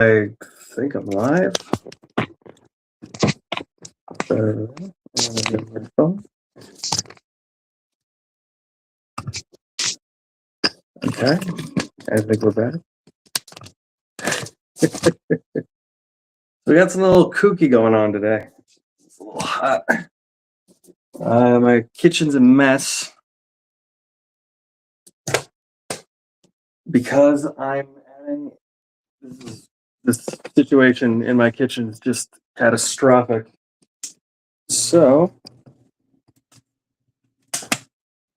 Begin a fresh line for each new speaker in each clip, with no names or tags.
I think I'm live. Okay, I think we're back. We got some little kooky going on today. It's a little hot. My kitchen's a mess because I'm having this situation in my kitchen is just catastrophic. So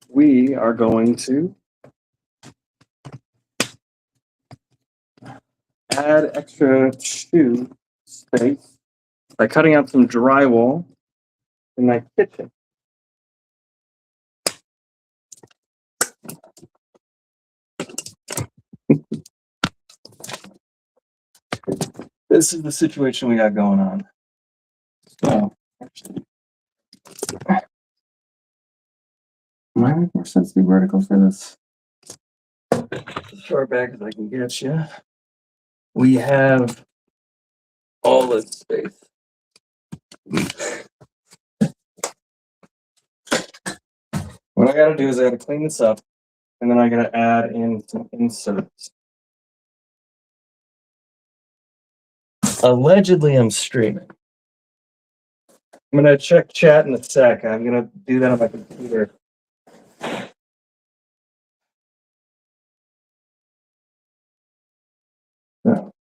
we are going to add extra shoe space by cutting out some drywall in my kitchen. This is the situation we got going on. So, actually, might make more sense to be vertical for this. As far back as I can get you. We have all this space. What I gotta do is I gotta clean this up, and then I gotta add in some inserts. Allegedly, I'm streaming. I'm gonna check chat in a sec. I'm gonna do that on my computer. So.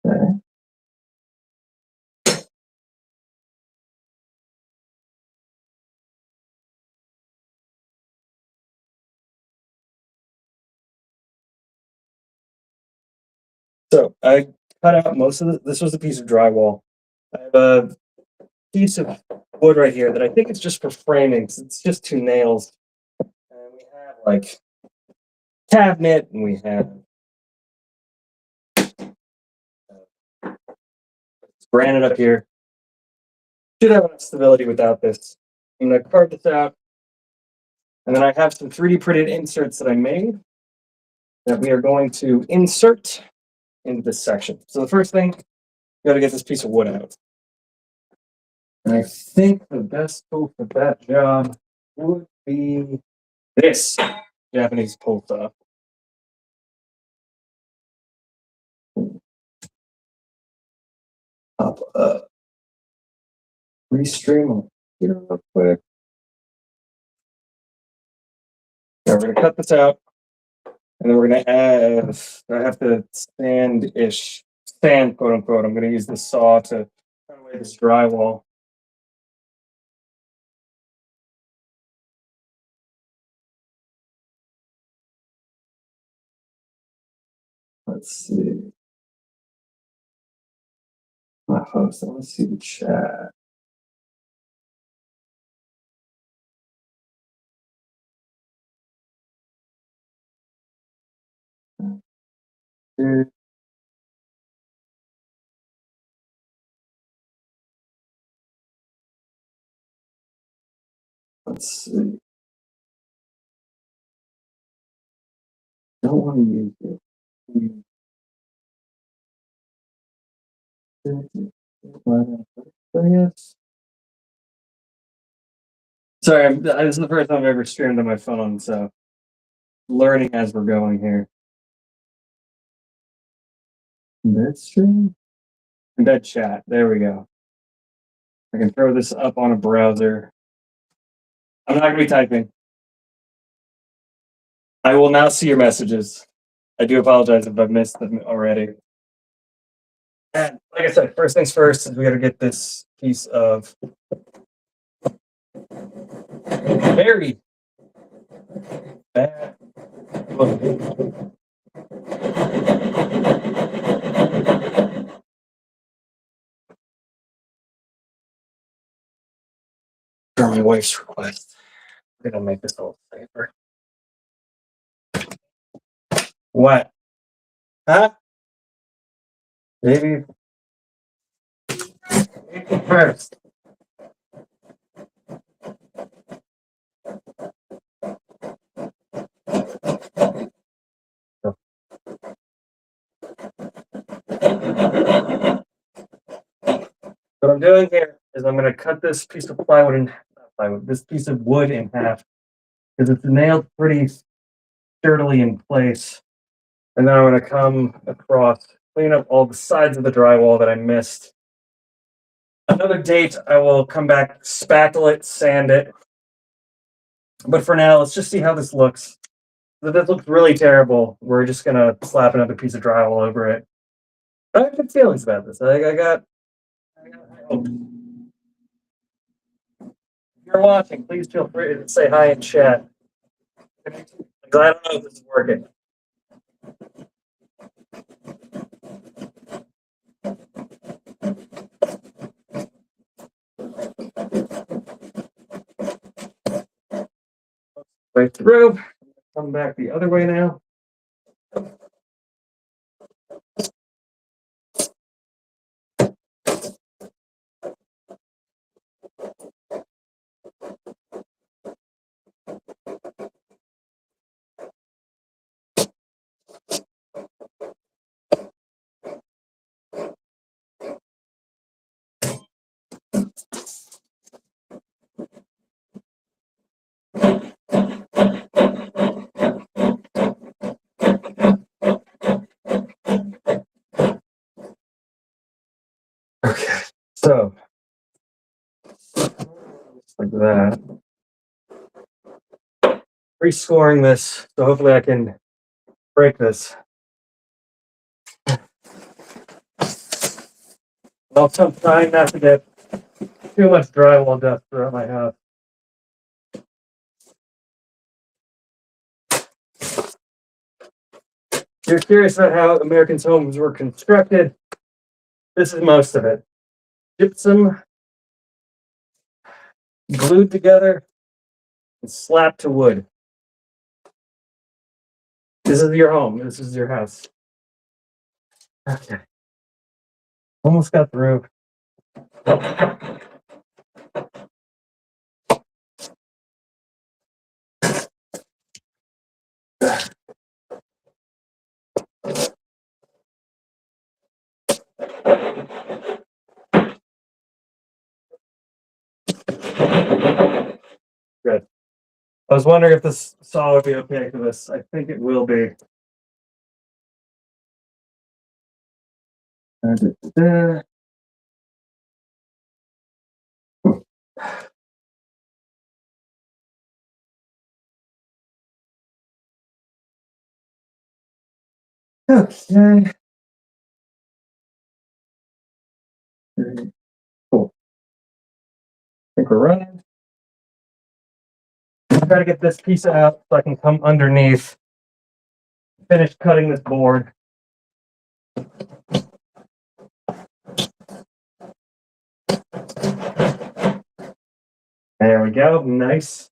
Okay. So I cut out most of this was a piece of drywall. I have a piece of wood right here that I think it's just for framing. It's just two nails. And we have like cabinet, and we have granite up here. Should have enough stability without this. I'm gonna carve this out, and then I have some 3D printed inserts that I made that we are going to insert into this section. So the first thing, you gotta get this piece of wood out. And I think the best tool for that job would be this Japanese pull saw. Pop up. Restream here real quick. Now we're gonna cut this out, and then we're gonna add. I have to sand, quote unquote. I'm gonna use the saw to cut away this drywall. Let's see. My host. I want to see the chat. Let's see. Don't want to use it. Sorry, this is the first time I've ever streamed on my phone, so learning as we're going here. Restream? Embed chat. There we go. I can throw this up on a browser. I'm not going to be typing. I will now see your messages. I do apologize if I've missed them already. And like I said, first things first is we got to get this piece of very bad. For my wife's request, I'm gonna make this a little safer. What? Huh? Maybe first. What I'm doing here is I'm going to cut this piece of plywood in not plywood, this piece of wood in half because it's nailed pretty sturdily in place. And then I'm going to come across, clean up all the sides of the drywall that I missed. Another date, I will come back, spackle it, sand it. But for now, let's just see how this looks. If this looks really terrible, we're just going to slap another piece of drywall over it. But I have good feelings about this. I got high hopes. If you're watching, please feel free to say hi in chat. Because I don't know if this is working. Way through. Come back the other way now. Okay, so like that. Rescoring this, so hopefully I can break this. Also, I'm trying not to get too much drywall dust throughout my house. If you're curious about how Americans' homes were constructed, this is most of it. Gypsum glued together and slapped to wood. This is your home. This is your house. Okay. Almost got through. Good. I was wondering if this saw would be okay for this. I think it will be. Okay. Cool. I think we're running. Try to get this piece out so I can come underneath, finish cutting this board. There we go. Nice.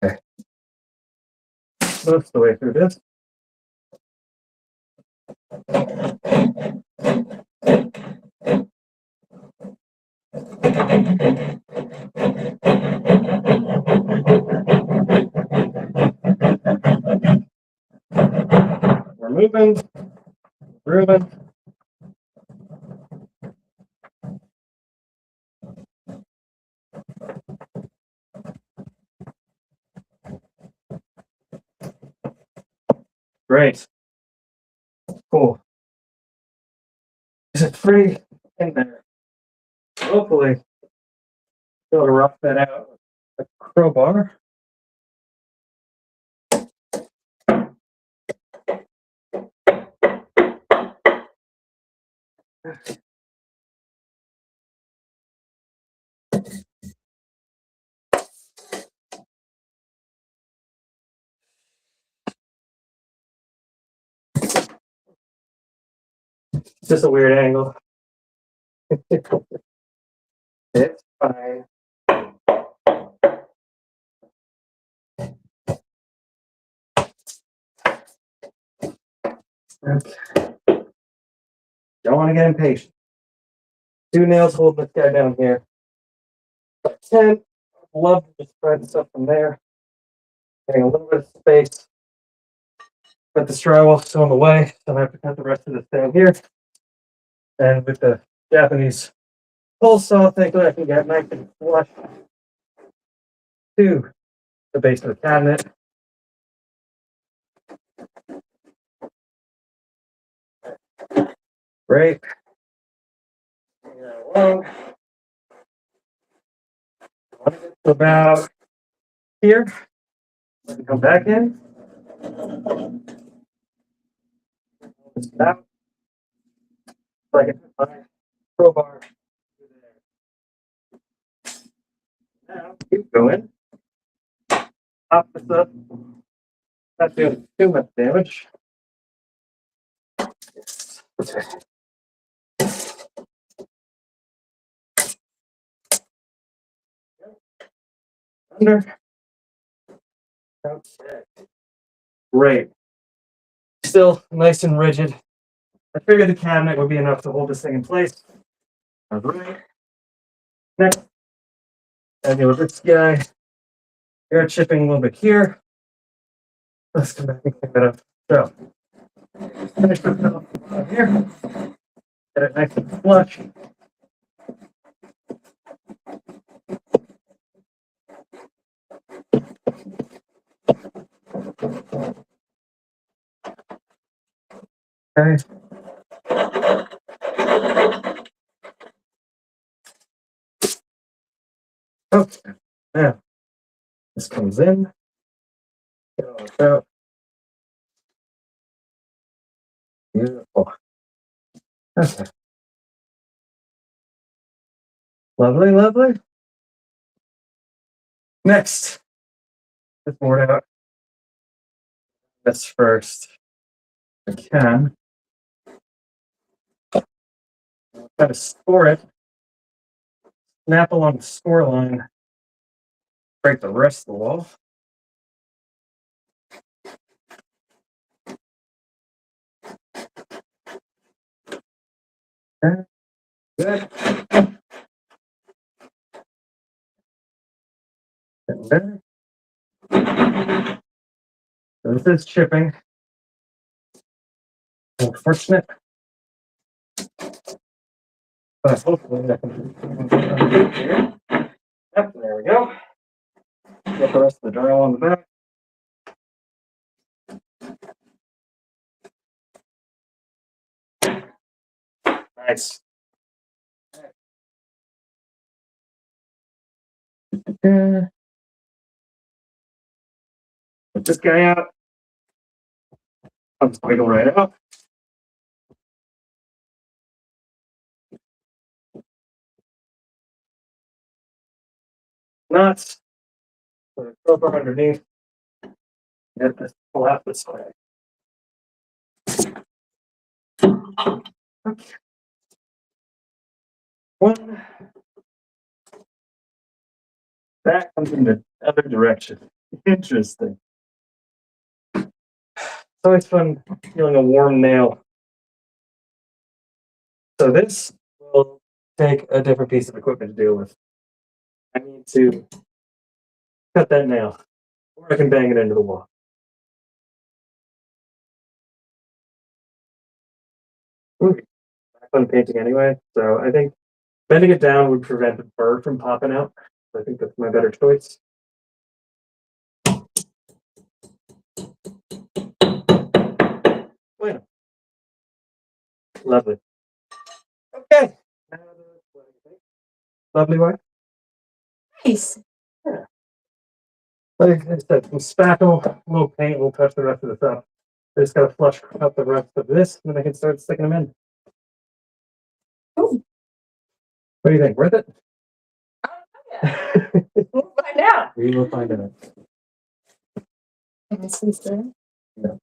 Okay. Most of the way through this. We're moving. Moving. Great. Cool. It's pretty in there. Hopefully, be able to rough that out with a crowbar. It's just a weird angle. It's fine. Okay. Don't want to get impatient. 2 nails holding this guy down here. 10. Love to just spread stuff from there. Getting a little bit of space. Got this drywall still in the way, so I have to cut the rest of this thing here. And with the Japanese hole saw, thankfully I can get nice and flush to the base of the cabinet. Great. Along. About here. Come back in. Out. So I can put my crowbar there. Now keep going. Pop this up. Not doing too much damage. Under. Okay. Great. Still nice and rigid. I figured the cabinet would be enough to hold this thing in place. All right. Next, I deal with this guy. Air chipping a little bit here. Let's come back and clean that up. So, finish this off here. Get it nice and flush. Okay. Okay. Now, this comes in. Get all this out. Beautiful. Okay. Lovely, lovely. Next, this board out. That's first. I can. Try to score it. Snap along the score line. Break the rest of the wall. Okay. Good. Getting better. So this is chipping. Unfortunate. But hopefully I can here. Yep, there we go. Get the rest of the drywall on the back. Nice. Put this guy out. I'll just wiggle right out. Nuts. Put a crowbar underneath. Get this pull out this way. Okay. One. That comes in the other direction. Interesting. It's always fun feeling a warm nail. So this will take a different piece of equipment to deal with. I need to cut that nail, or I can bang it into the wall. Ooh, back on painting anyway, so I think bending it down would prevent the burr from popping out. So I think that's my better choice. Bueno. Lovely. Okay. Lovely way.
Nice.
Yeah. Like I said, some spackle, a little paint will touch the rest of this up. I just gotta flush out the rest of this, and then I can start sticking them in.
Ooh.
What do you think? Worth it?
We'll find out.
We will find out.
Can I see through?
No.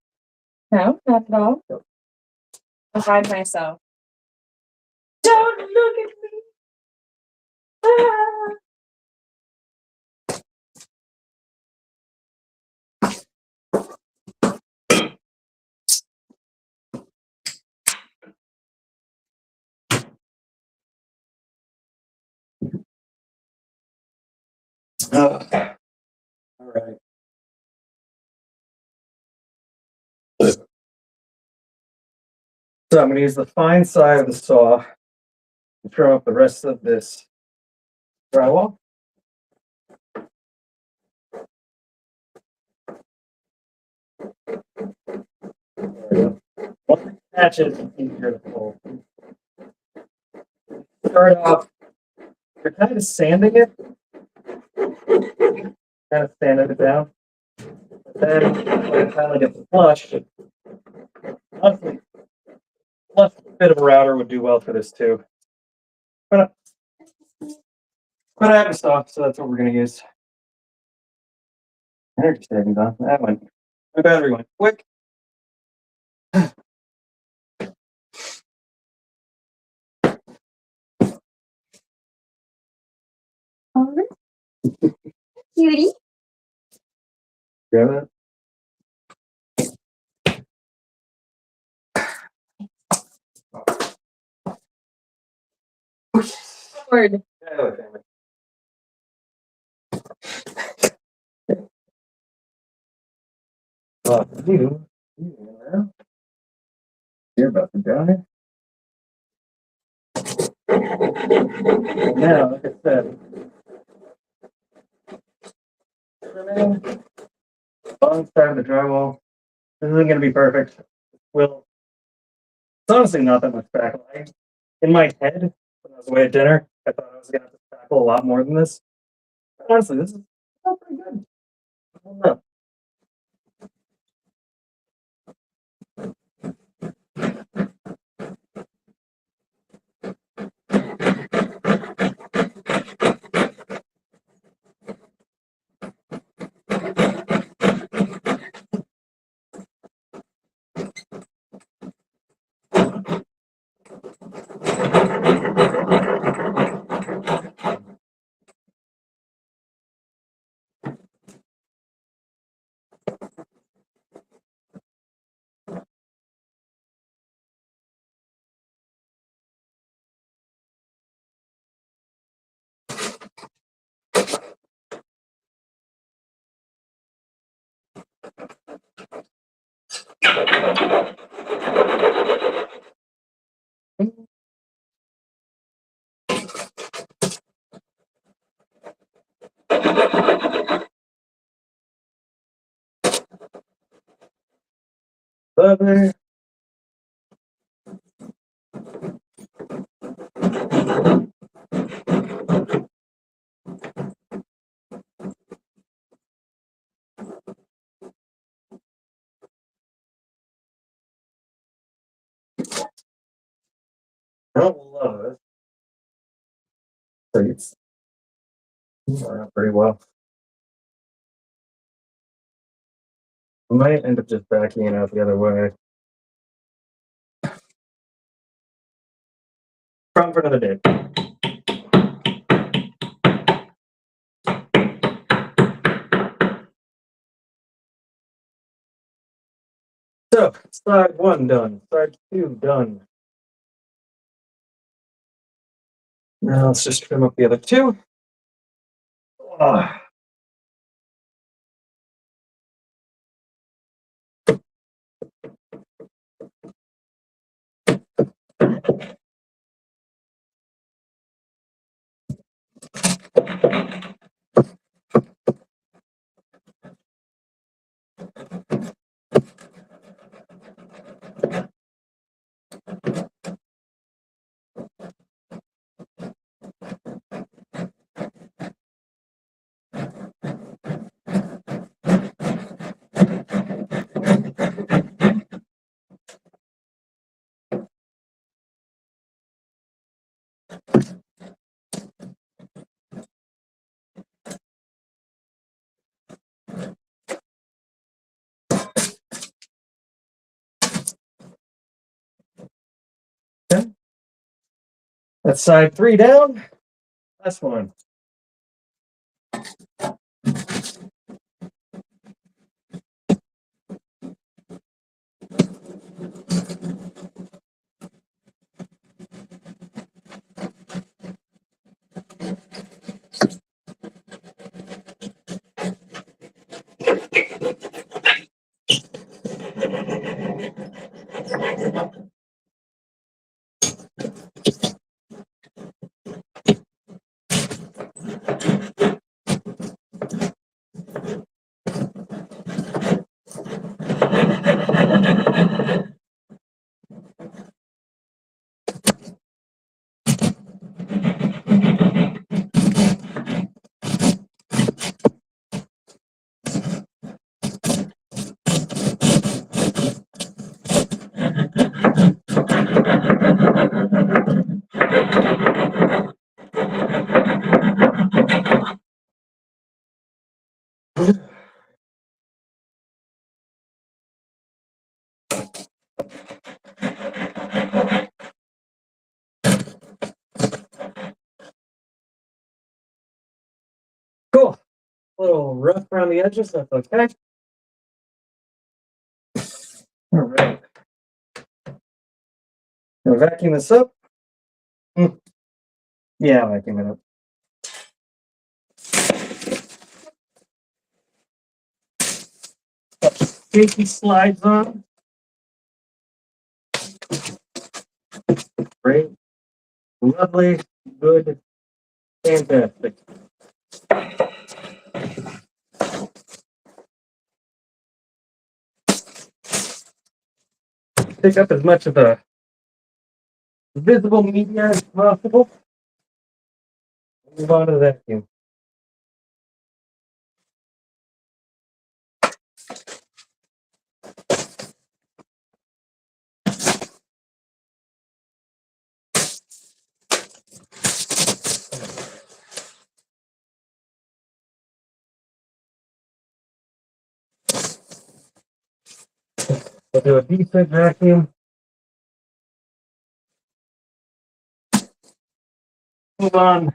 No, not at all.
No.
I'll hide myself. Don't look at me. Ah.
All right. So I'm going to use the fine side of the saw to trim up the rest of this drywall. Once it catches, it's easier to pull. Start off, you're kind of sanding it, kind of sanding it down. But then when it finally gets flush, honestly, a bit of a router would do well for this too. But I have a saw, so that's what we're going to use. Energy savings on that one. My battery went quick.
Cutie.
Grab that.
Word.
You're about to die. Now, like I said, trimming on side of the drywall. This isn't going to be perfect. Well, it's honestly not that much spackle. In my head, when I was away at dinner, I thought I was going to have to spackle a lot more than this. But honestly, this is not pretty good. I don't know. Brother. I don't love it. It's pretty well. I might end up just backing it out the other way. Problem for another day. So, side one done. Side two done. Now let's just trim up the other two. Ah. Okay. That's side three down. Last one. A little rough around the edges, that's okay. All right. Now vacuum this up. Yeah, vacuum it up. Safety slides on. Great. Lovely. Good. Fantastic. Pick up as much of the visible media as possible. Move on to the vacuum. We'll do a decent vacuum. Move on.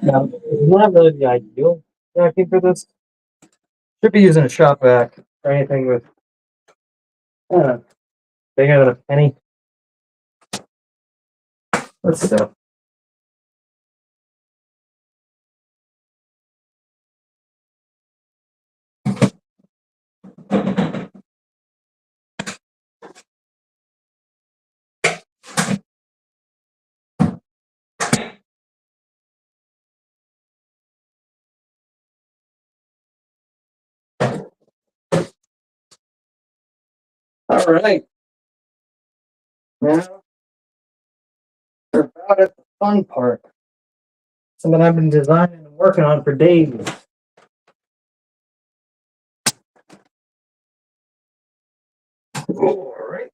Now, it's not really the ideal vacuum for this. Should be using a shop vac or anything with bigger than a penny. Let's see. All right. Now we're about at the fun part. Something I've been designing and working on for days. All right.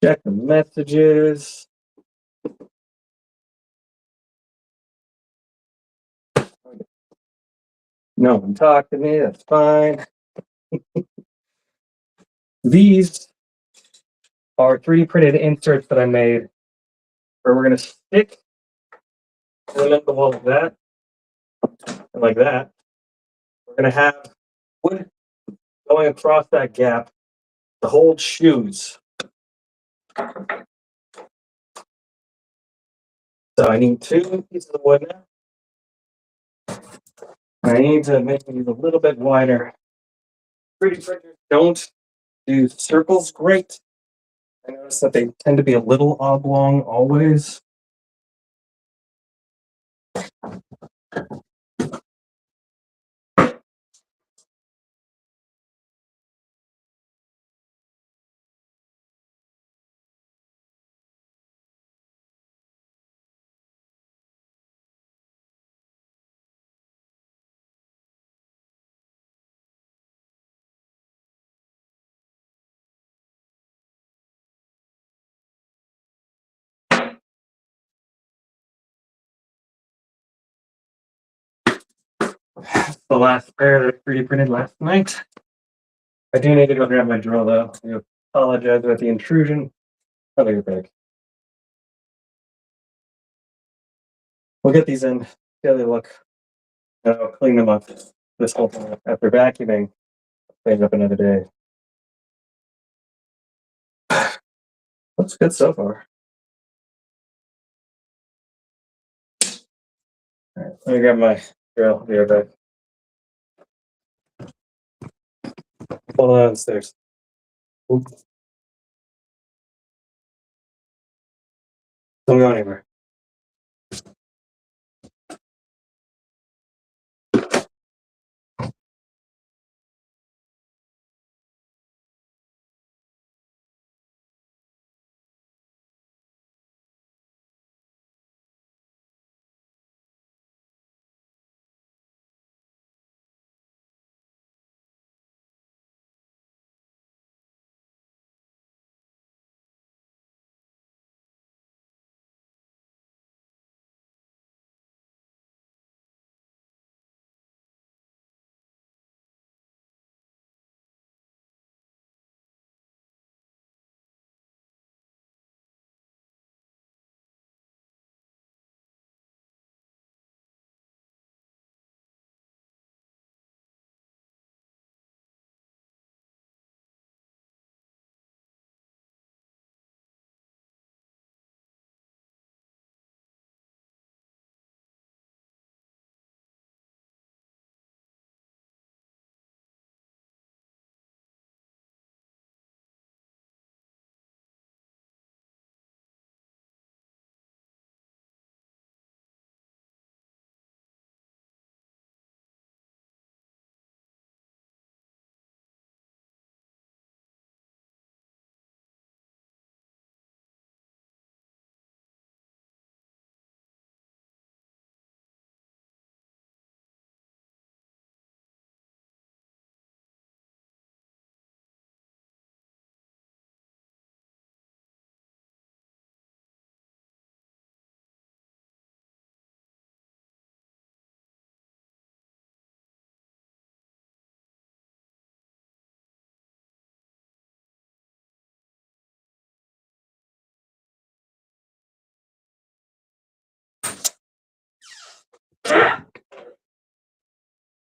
Check the messages. No one talked to me. That's fine. These are 3D printed inserts that I made where we're going to stick them in the wall like that and like that. We're going to have wood going across that gap to hold shoes. So I need 2 pieces of wood now. I need to make these a little bit wider. 3D printers don't do circles great. I notice that they tend to be a little oblong always. The last pair that I 3D printed last night. I do need to go grab my drill though. I apologize about the intrusion. I'll be back. We'll get these in. See how they look. And I'll clean them up this whole time. After vacuuming, clean up another day. Looks good so far. All right, let me grab my drill. I'll be right back. Hold on downstairs. Oops. Don't go anywhere.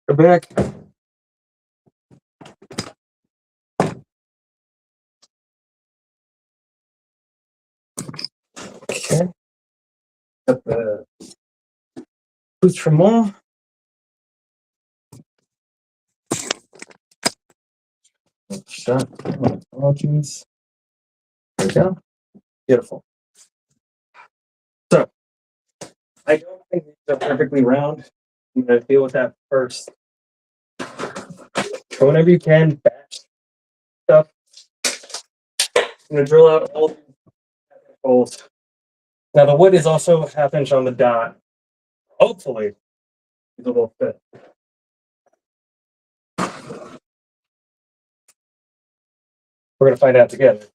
Go back. Okay. Got the accoutrement. Shot. Apologies. There we go. Beautiful. So, I don't think these are perfectly round. I'm going to deal with that first. So whenever you can, batch stuff. I'm going to drill out all the holes. Now, the wood is also 1/2 inch on the dot. Hopefully, it's a little fit. We're going to find out together.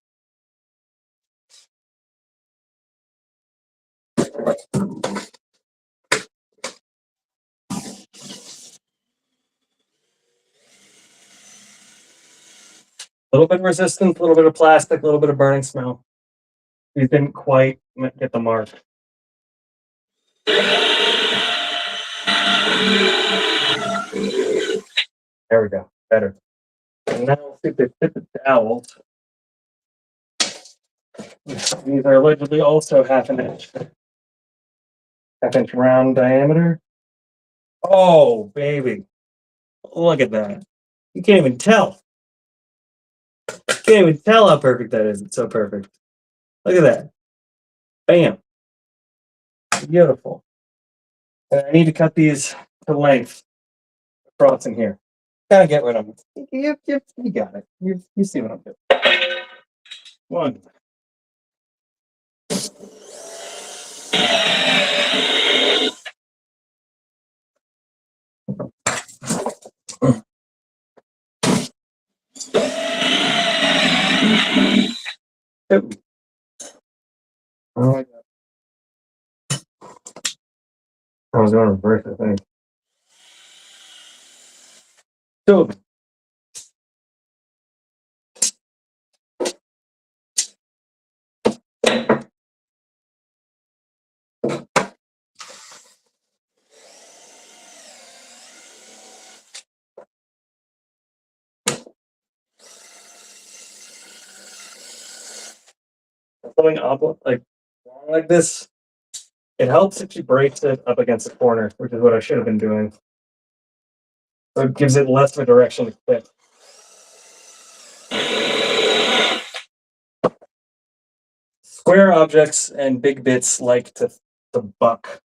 A little bit of resistance, a little bit of plastic, a little bit of burning smell. You didn't quite get the mark. There we go. Better. And now we'll see if they fit the dowels. These are allegedly also 1/2 inch. 1/2 inch round diameter. Oh, baby. Look at that. You can't even tell. Can't even tell how perfect that is. It's so perfect. Look at that. Bam. Beautiful. And I need to cut these to length across in here. Gotta get what I'm. You got it. You see what I'm doing. One. Two. Oh my God. I was going to reverse it, I think. Two. going up like this, it helps if she breaks it up against the corner, which is what I should have been doing. So it gives it less of a direction to clip. Square objects and big bits like to buck.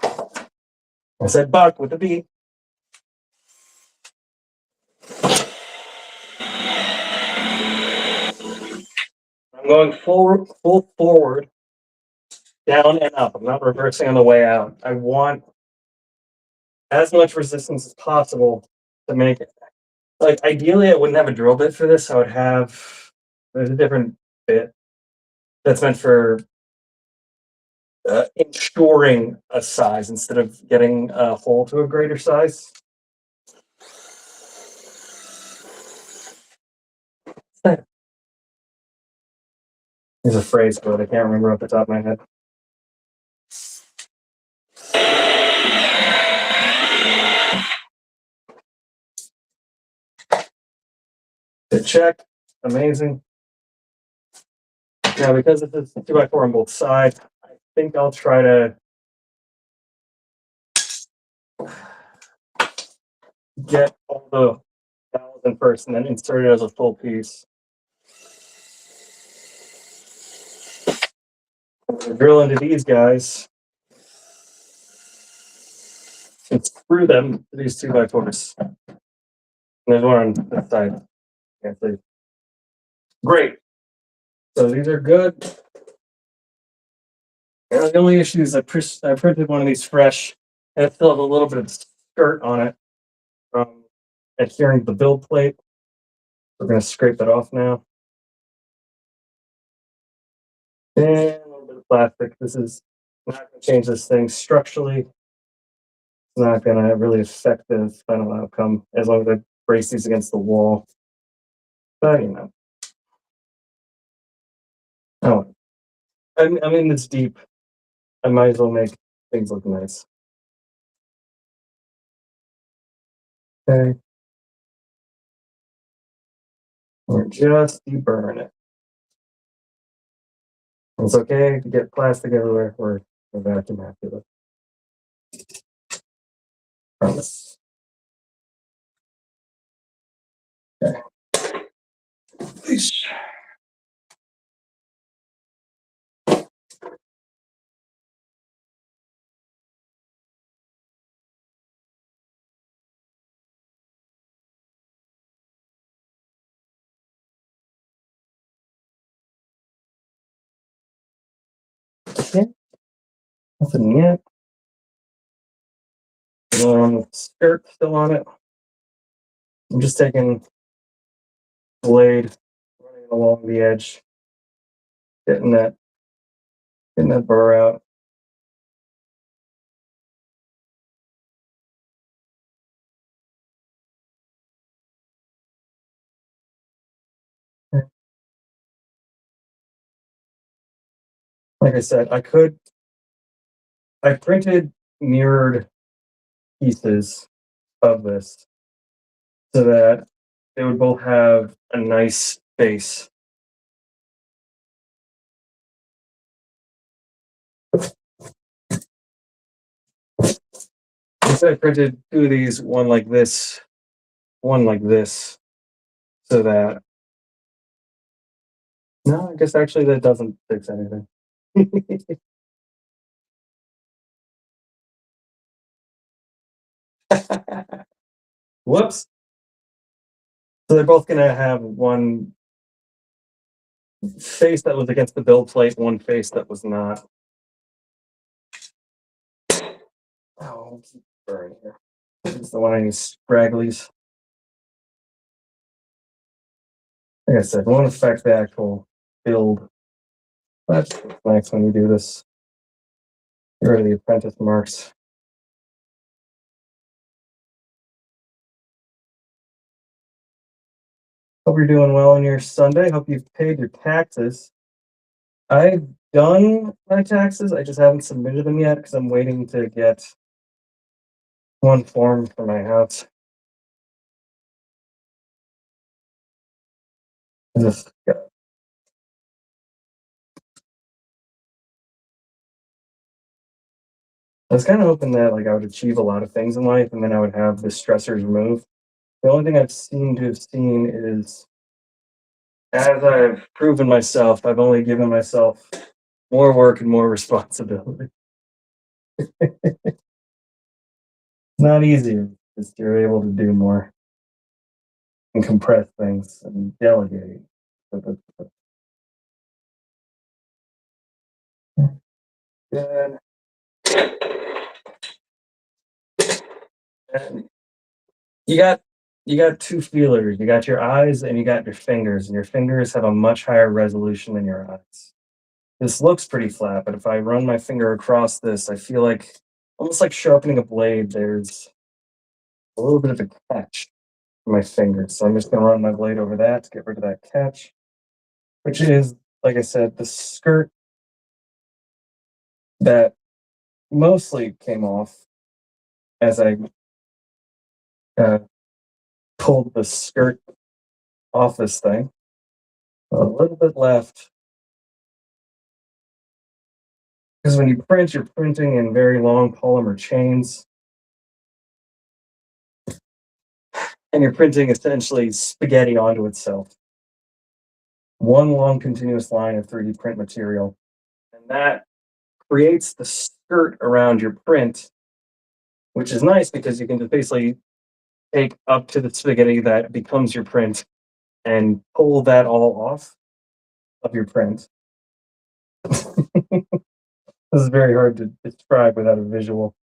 I said buck with a B. I'm going full forward, down and up. I'm not reversing on the way out. I want as much resistance as possible to make it. Like, ideally, I wouldn't have a drill bit for this. I would have, there's a different bit that's meant for ensuring a size instead of getting a hole to a greater size. There's a phrase for it. I can't remember off the top of my head. Hit check. Amazing. Now, because this is 2x4 on both sides, I think I'll try to get all the dowels in first and then insert it as a full piece. Drill into these guys and screw them to these 2x4s. And there's one on this side. Can't see. Great. So these are good. And the only issue is I printed one of these fresh, and it still has a little bit of skirt on it from adhering to the build plate. We're going to scrape it off now. And a little bit of plastic. This is not going to change this thing structurally. It's not going to really affect the final outcome as long as I brace these against the wall. But, you know. Oh, I'm in this deep. I might as well make things look nice. Okay. We're just deburring it. It's okay to get plastic everywhere. We're vacuum happy with. Promise. Okay. Okay. Nothing yet. Skirt still on it. I'm just taking blade, running along the edge, getting that burr out. Like I said, I printed mirrored pieces of this so that they would both have a nice base. So I printed two of these, one like this, so that. No, I guess actually that doesn't fix anything. Whoops. So they're both going to have one face that was against the build plate, one face that was not. Oh, keep burning here. It's the one I use scragglies. Like I said, it won't affect the actual build. That's nice when you do this. Get rid of the apprentice marks. Hope you're doing well on your Sunday. Hope you've paid your taxes. I've done my taxes. I just haven't submitted them yet because I'm waiting to get one form for my house. I was kind of hoping that like I would achieve a lot of things in life and then I would have the stressors removed. The only thing I've seemed to have seen is as I've proven myself, I've only given myself more work and more responsibility. It's not easy because you're able to do more and compress things and delegate. Good. And you got you got two feelers. You got your eyes and you got your fingers, and your fingers have a much higher resolution than your eyes. This looks pretty flat, but if I run my finger across this, I feel like almost like sharpening a blade. There's a little bit of a catch in my finger, so I'm just gonna run my blade over that to get rid of that catch, which is, like I said, the skirt that mostly came off as I uh, pulled the skirt off this thing. A little bit left because when you print, you're printing in very long polymer chains, and you're printing essentially spaghetti onto itself. One long continuous line of 3D print material, and that creates the skirt around your print, which is nice because you can just basically take up to the spaghetti that becomes your print and pull that all off of your print. This is very hard to describe without a visual.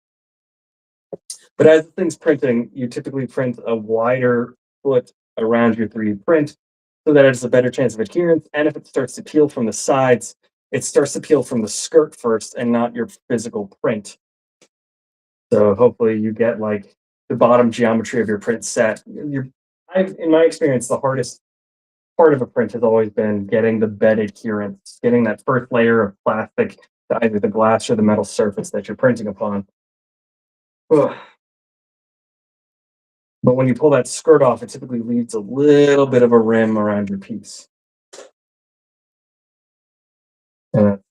But as the thing's printing, you typically print a wider foot around your 3D print so that it's a better chance of adherence. And if it starts to peel from the sides, it starts to peel from the skirt first and not your physical print. So hopefully you get like the bottom geometry of your print set. In my experience, the hardest part of a print has always been getting the bed adherence, getting that first layer of plastic to either the glass or the metal surface that you're printing upon. Ugh. But when you pull that skirt off, it typically leaves a little bit of a rim around your piece. And that's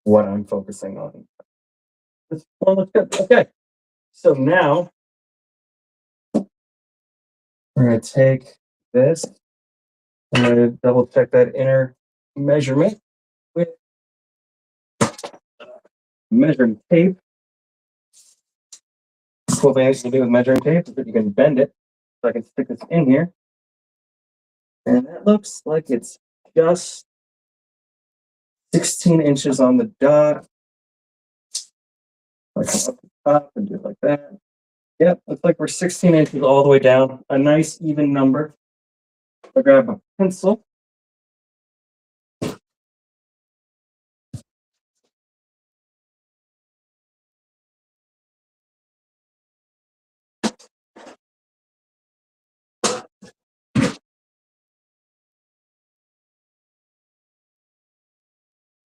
what I'm focusing on. This one looks good. Okay. So now we're going to take this. I'm going to double check that inner measurement with measuring tape. Cool thing to do with measuring tape is that you can bend it. So I can stick this in here. And that looks like it's just 16 inches on the dot. I come up the top and do it like that. Yep, looks like we're 16 inches all the way down. A nice even number. I'll grab a pencil.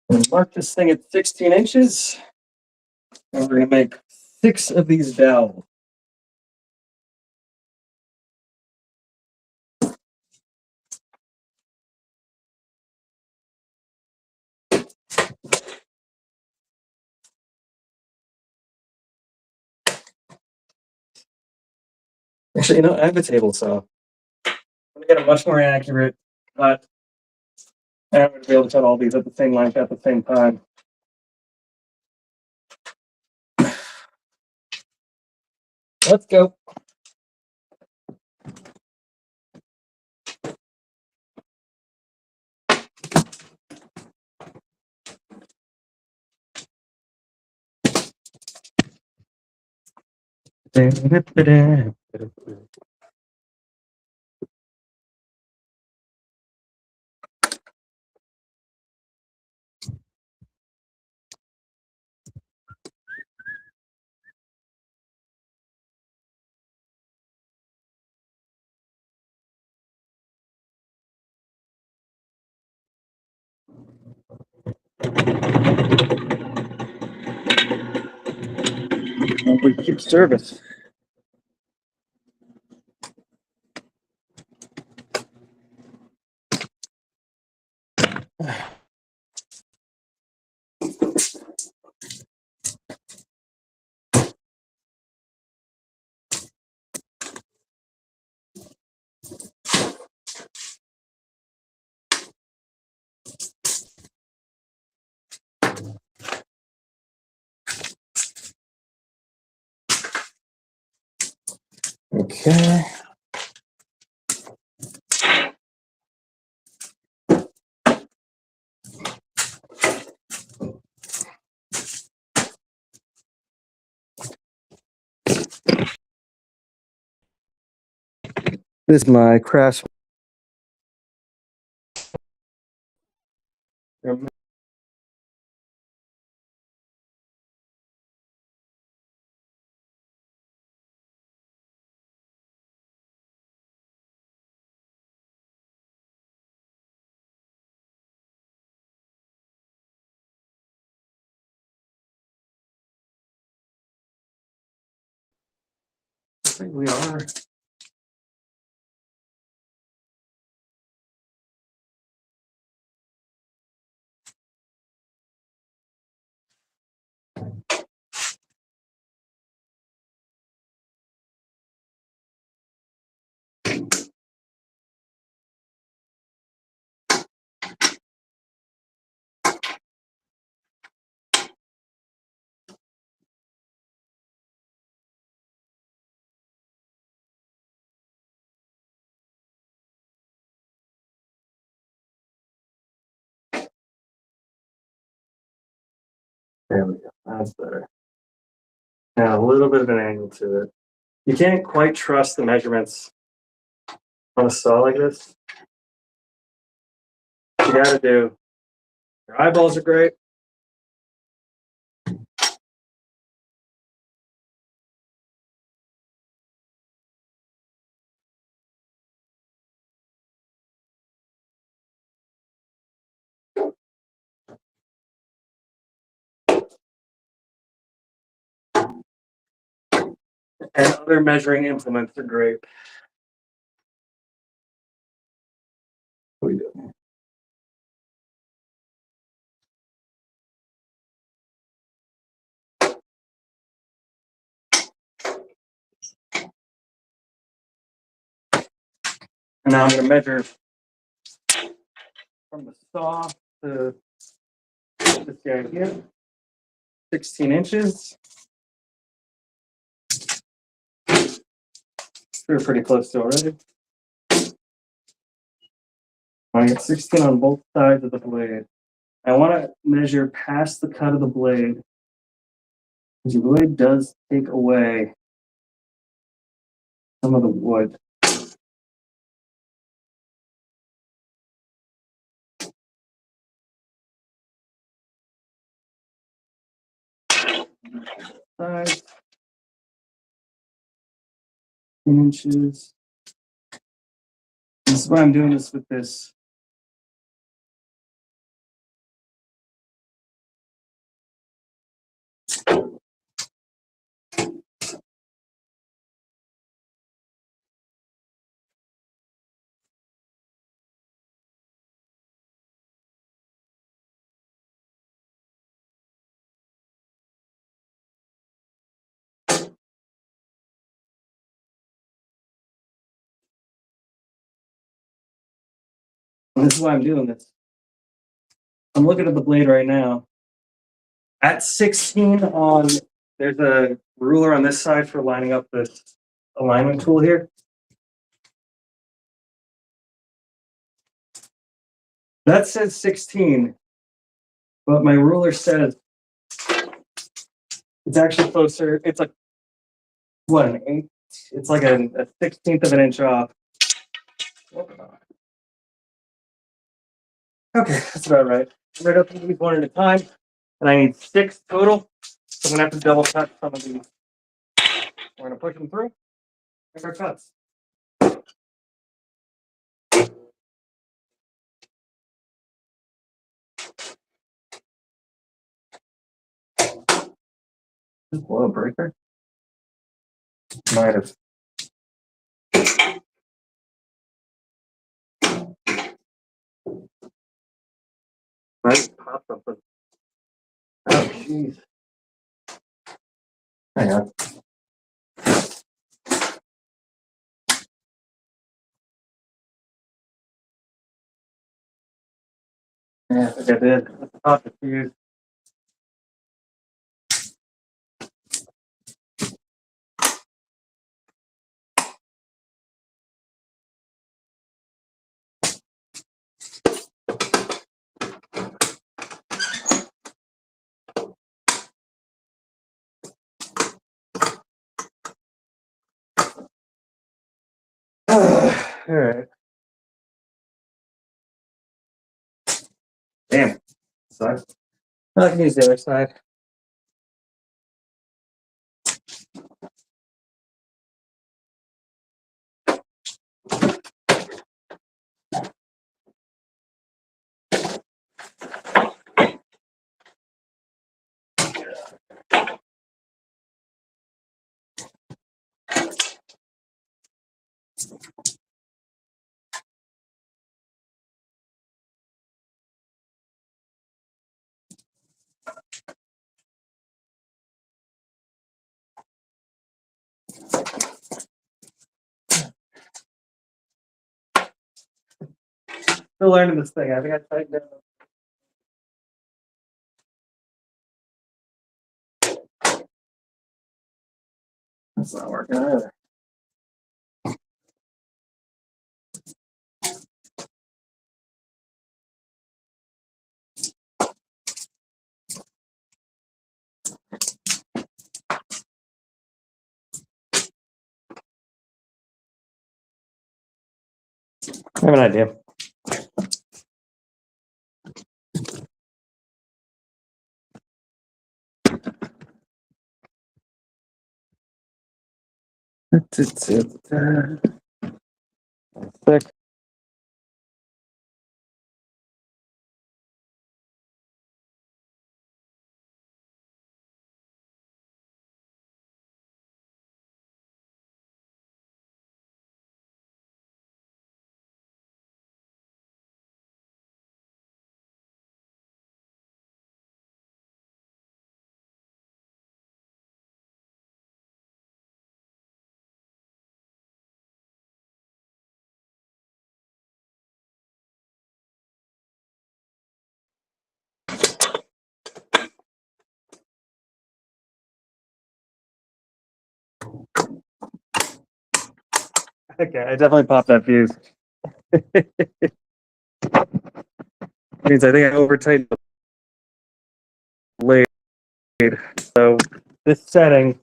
And mark this thing at 16 inches. And we're going to make 6 of these dowels. Actually, I have a table saw. I'm going to get a much more accurate cut. And I'm going to be able to cut all these at the same length at the same time. Let's go. We keep service. Okay. This is my craft. I think we are. There we go. That's better. And a little bit of an angle to it. You can't quite trust the measurements on a saw like this. What you gotta do. Your eyeballs are great. And other measuring implements are great. What are we doing? And now I'm going to measure from the saw to this guy here, 16 inches. We're pretty close to already. I get 16 on both sides of the blade. I want to measure past the cut of the blade, because the blade does take away some of the wood. Size, 10 inches. This is why I'm doing this with this. And this is why I'm doing this. I'm looking at the blade right now. At 16 on, there's a ruler on this side for lining up this alignment tool here. That says 16, but my ruler says it's actually closer. It's like, what, an eighth? It's like a 16th of an inch off. Okay, that's about right. I'm right up to these one at a time, and I need 6 total. So I'm gonna have to double cut some of these. We're gonna push them through. Make our cuts. Just blow a breaker. Might have. Might pop something. Oh, jeez. Hang on. Yeah, I think I did. Let's pop the fuse. All right. Damn. Sucks. I can use the other side. Still learning this thing. I think I tightened it up. That's not working either. I have an idea. Thick. Okay, I definitely popped that fuse. Means I think I over tightened the blade. So this setting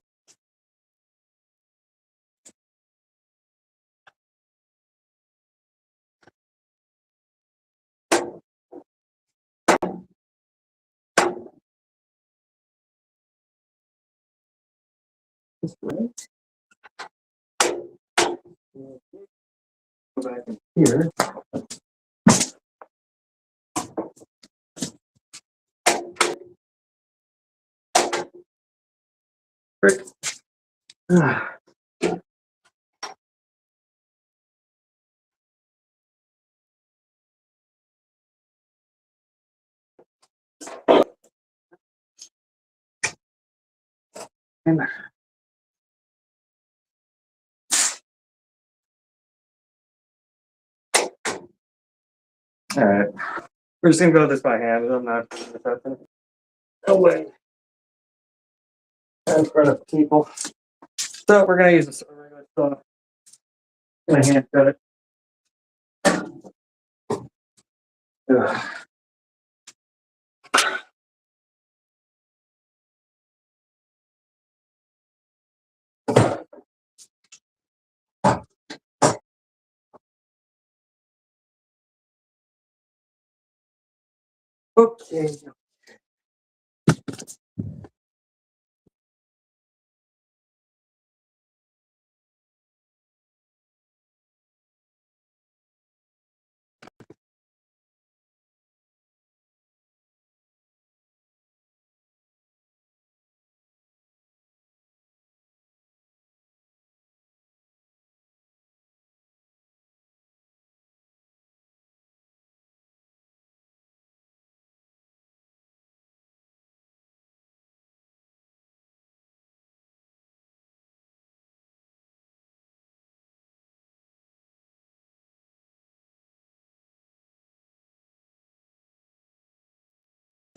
is right. Go back in here. Frick. And all right, we're just gonna go this by hand. I'm not doing this out there. No way. In front of people. So we're gonna use this regular saw. Gonna hand cut it. Ugh. Okay.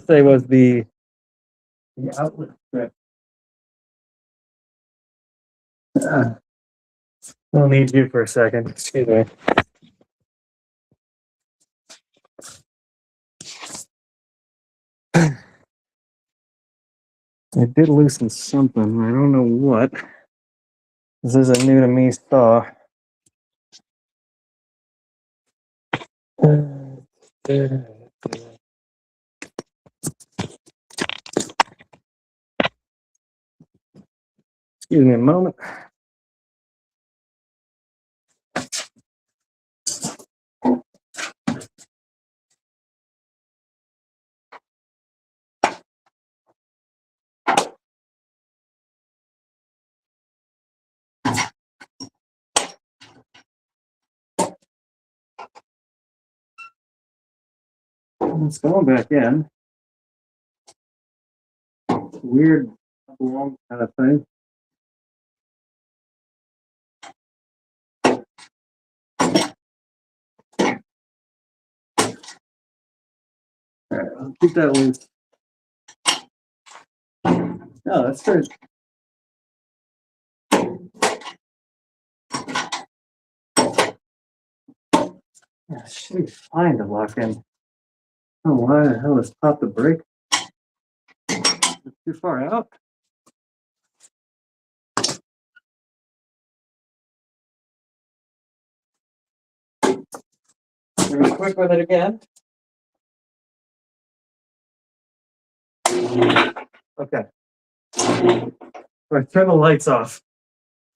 Say was the outlet strip. We'll need you for a second. Excuse me. I did loosen something. I don't know what. This is a new to me saw. Excuse me a moment. It's going back in. Weird, long kind of thing. All right, I'll keep that loose. No, that's good. Yeah, should be fine to lock in. Oh, why the hell is pop the brake? It's too far out. We're gonna quick with it again. Okay. All right, turn the lights off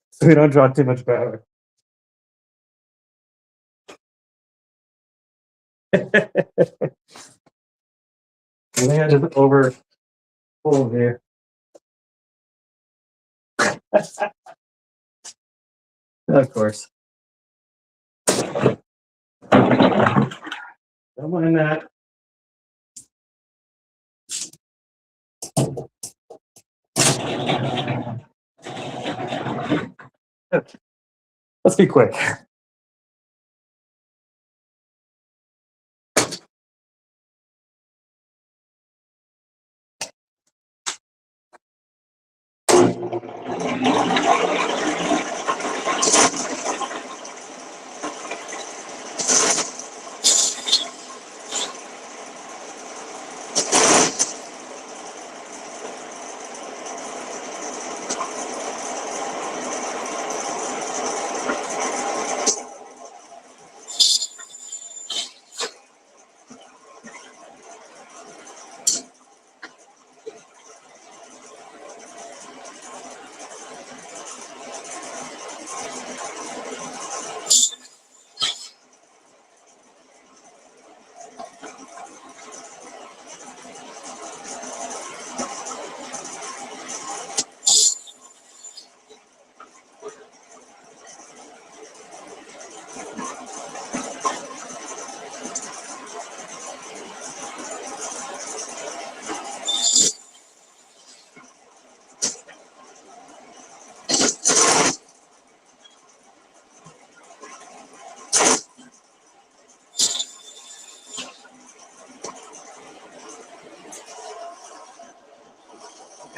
so we don't draw too much power. I think I just over full here. Of course. Don't mind that. Okay. Let's be quick.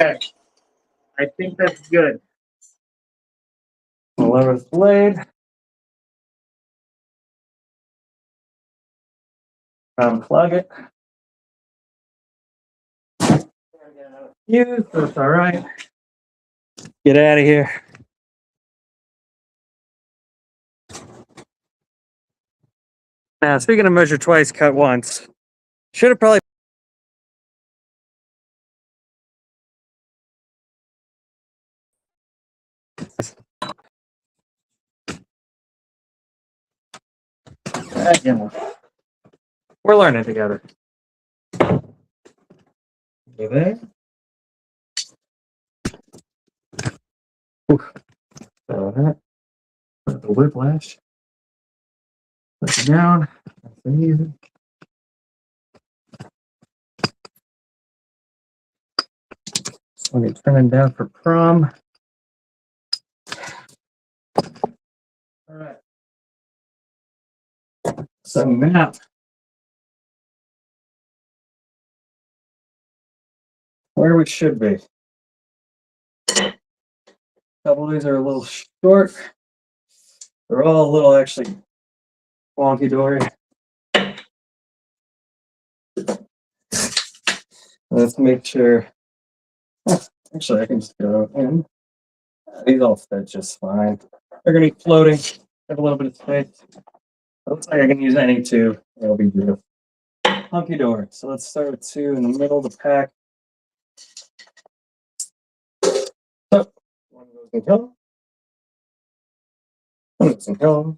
Okay. I think that's good. 11th blade. Unplug it. Fuse, that's all right. Get out of here. Now, speaking of measure twice, cut once. Should have probably. We're learning together. You there? Oof. So that. Put the whiplash. Put it down. That's easy. So I'm turning down for prom. All right. So now, where we should be. A couple of these are a little short. They're all a little actually wonky dory. Let's make sure. Actually, I can just go in. These all fit just fine. They're gonna be floating. Have a little bit of space. Looks like I can use any two. It'll be beautiful. Hunky dory. So let's start with two in the middle of the pack. So one goes in color. One goes in color.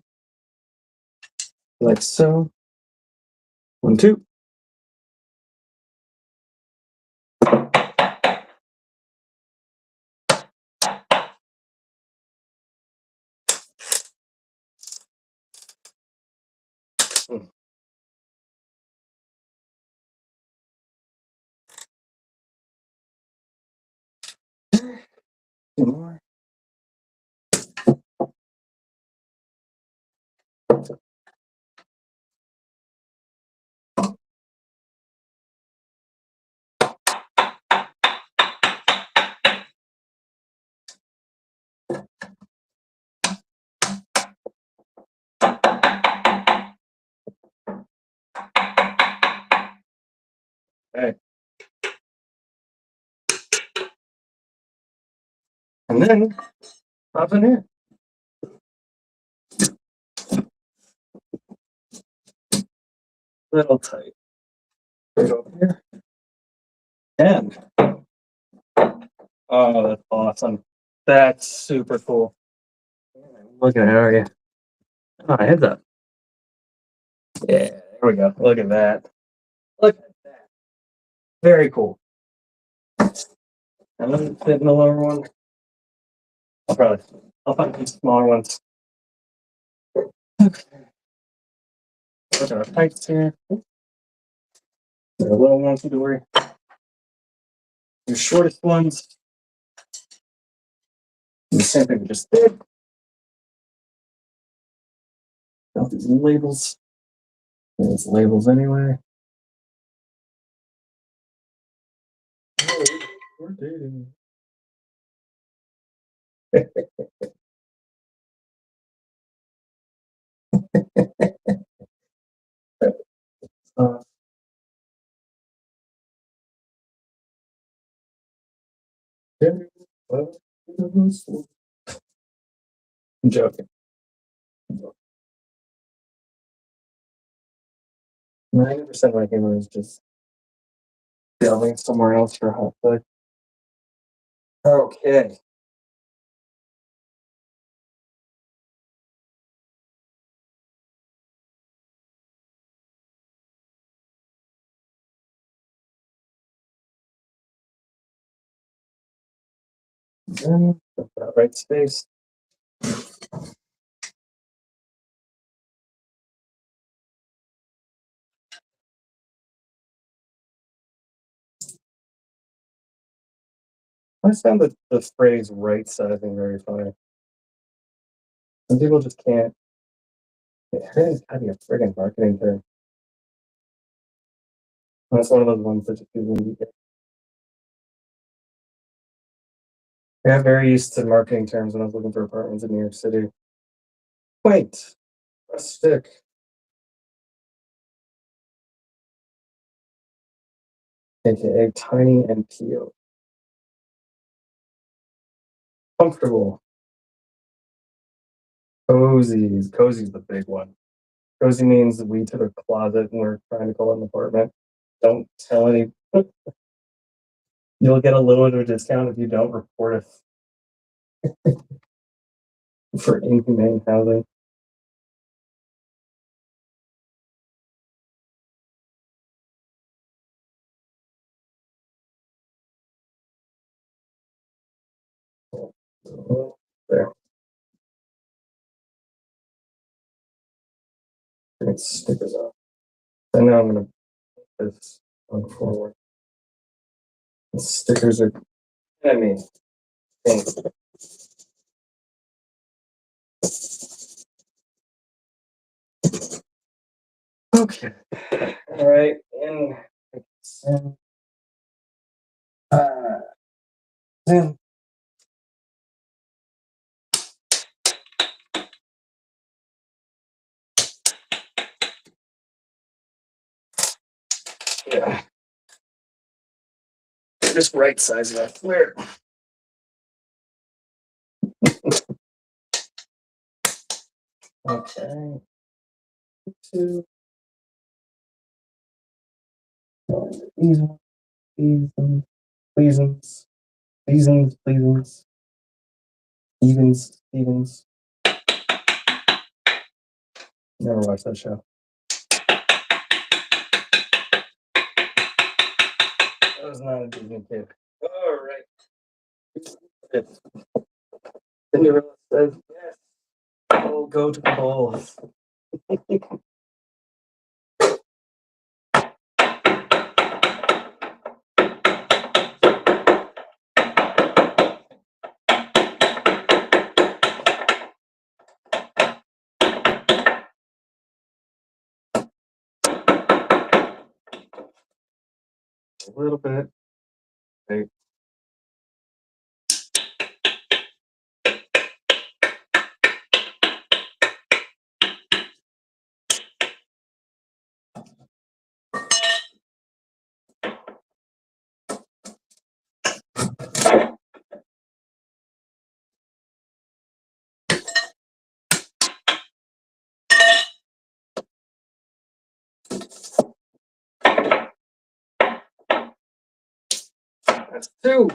Like so. 1, 2. Two more. Okay. And then pop in here. Little tight. Right over here. And oh, that's awesome. That's super cool. Look at how are you? Oh, heads up. Yeah, there we go. Look at that. Look at that. Very cool. And then fit in the lower one. I'll find some smaller ones. Okay. Look at our pipes here. They're a little wonky to worry. The shortest ones. The same thing we just did. Got these labels. There's labels anyway. Oh, we're dating. uh, I'm joking. 90% of my humor is just going somewhere else for a hot sec. Okay. Then put that right space. I found the phrase right sizing very funny. Some people just can't. It's gotta be a friggin' marketing term. That's one of those ones that just people get. I got very used to marketing terms when I was looking for apartments in New York City. Quaint, rustic, aka tiny and peel. Comfortable, cozy. Cozy's the big one. Cozy means we took a closet and we're trying to call it an apartment. Don't tell any. You'll get a little bit of a discount if you don't report us for inhumane housing. There. Bring stickers off. And now I'm gonna put this on forward. The stickers are. I mean, thanks. Okay. All right. In. In. Yeah. Just right size it up. Where? Okay. Two. These ones, pleasants, evens. Never watched that show. I was not a Disney kid. All right. Cinderella says yes. I'll go to the balls. A little bit. Right. That's two.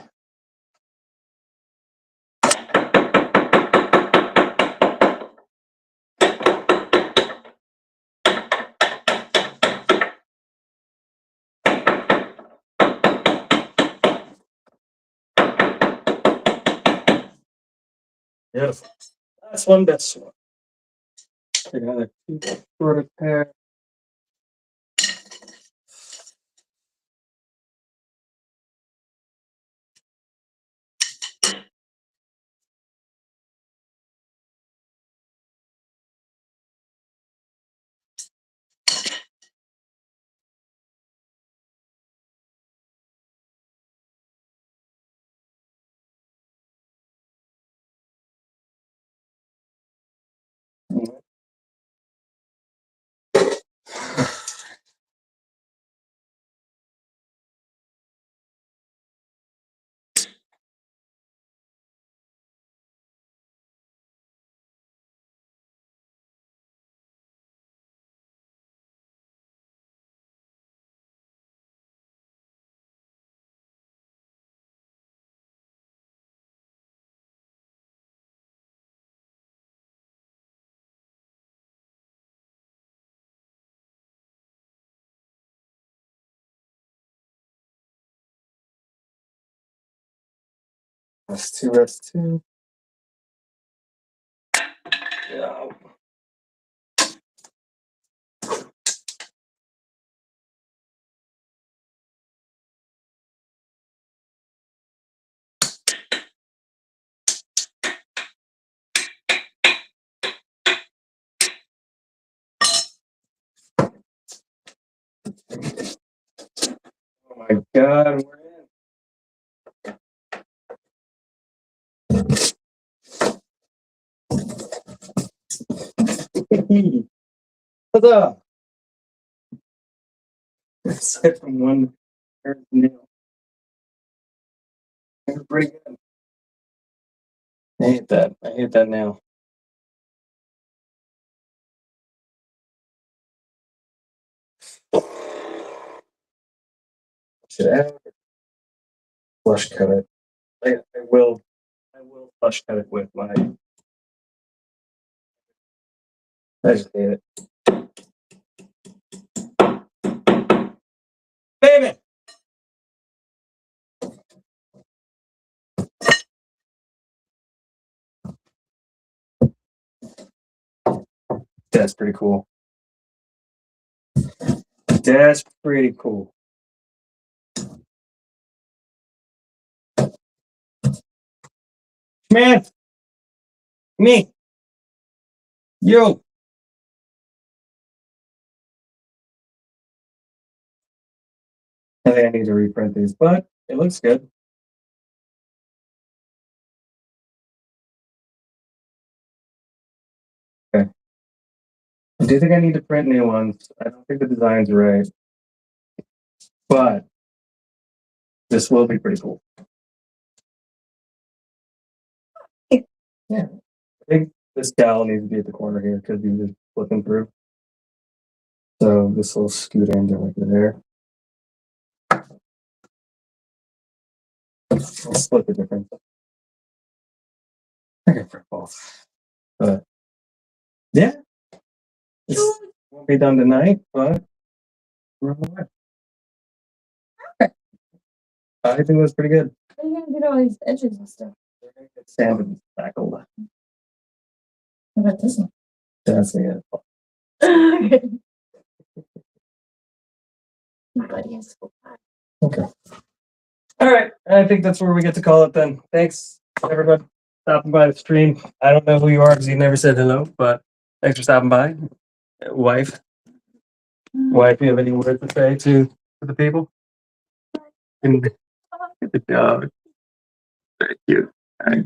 Beautiful. Last one, best one. Take another two shorter pair. Rest two. Yeah. Oh my God, we're in. Huzzah! Aside from one pair of nail. They're pretty good. I hate that. I hate that nail. Should I flush cut it? I will flush cut it with my. I just hate it. Baby! That's pretty cool. That's pretty cool. Man! Me! Yo! I think I need to reprint these, but it looks good. Okay. I do think I need to print new ones. I don't think the design's right. But this will be pretty cool. Yeah. I think this gal needs to be at the corner here because he's just flipping through. So this will scoot into like there. I'll split the difference. Okay, for both. But yeah, this won't be done tonight, but we're on the way. Okay. I think that's pretty good.
How are you gonna get all these edges and stuff?
Sanded back over.
What about this one?
That's it.
Okay. My buddy has to go back.
Okay. All right. I think that's where we get to call it then. Thanks, everybody, stopping by the stream. I don't know who you are because you never said hello, but thanks for stopping by. Wife, do you have any words to say to the people? Good job. Thank you. All right.